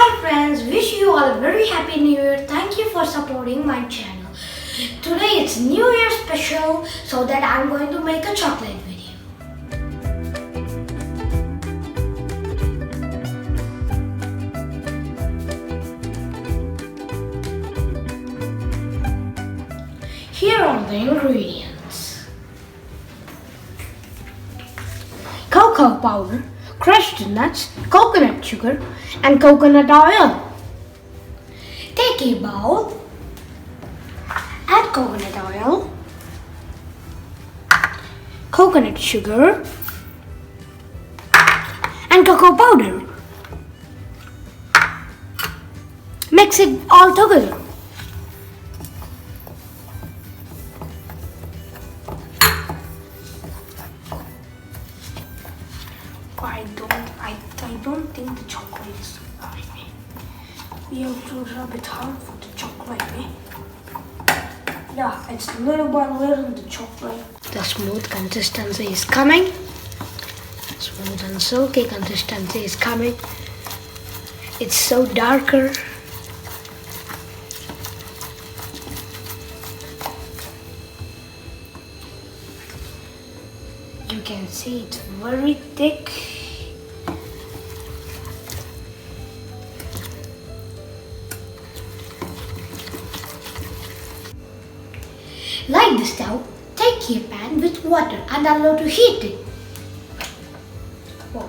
Hi friends, wish you all a very happy new year. Thank you for supporting my channel. Today it's New Year special, so that I'm going to make a chocolate video. Here are the ingredients: cocoa powder, crushed nuts, coconut sugar, and coconut oil. Take a bowl, add coconut oil, coconut sugar, and cocoa powder. Mix it all together. I don't think the chocolate is right. We have to rub it hard for the chocolate. Yeah, it's little by little the chocolate. The smooth consistency is coming. Smooth and silky consistency is coming. It's so darker. You can see it's very thick. Light the stove, take a pan with water and allow to heat it. Whoa.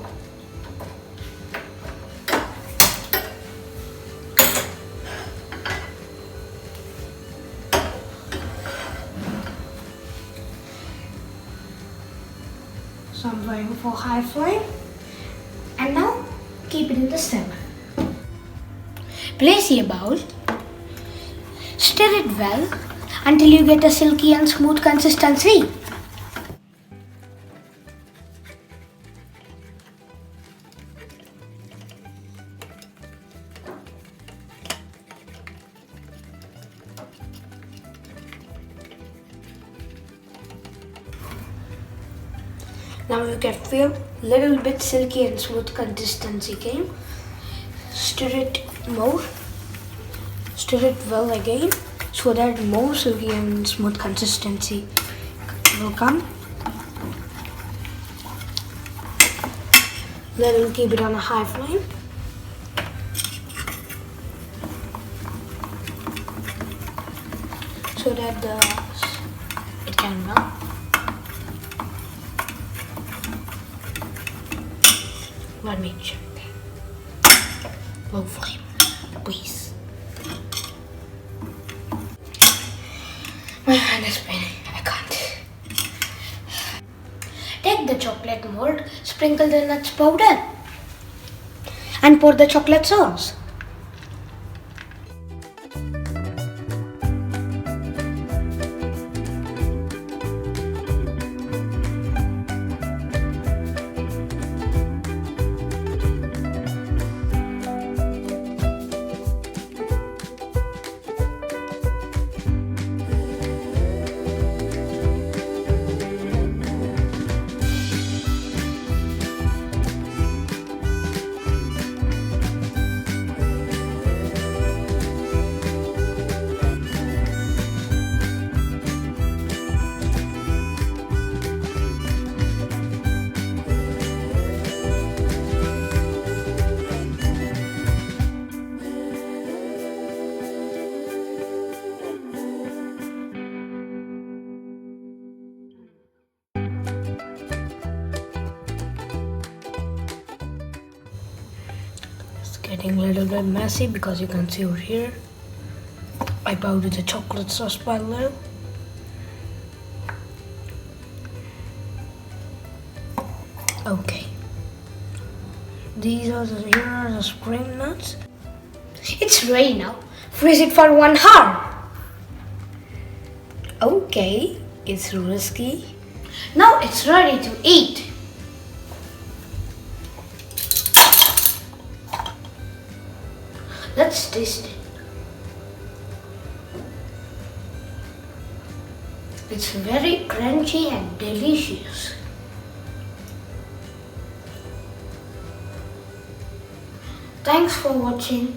So I'm going for high flame, and now keep it in the simmer. Place a bowl, stir it well until you get a silky and smooth consistency. Now you can feel little bit silky and smooth consistency came. Stir it more. Stir it well again, so that more silky and smooth consistency will come. Then we'll keep it on a high flame. So that it can melt. Let me check. Low flame, please. My hand is paining. I can't. Take the chocolate mold, sprinkle the nuts powder, and pour the chocolate sauce. Getting a little bit messy because you can see over here I powdered the chocolate sauce by a little. Okay, here are the spring nuts. It's ready now. Freeze it for 1 hour. Okay, it's risky. Now it's ready to eat. Let's taste it. It's very crunchy and delicious. Thanks for watching.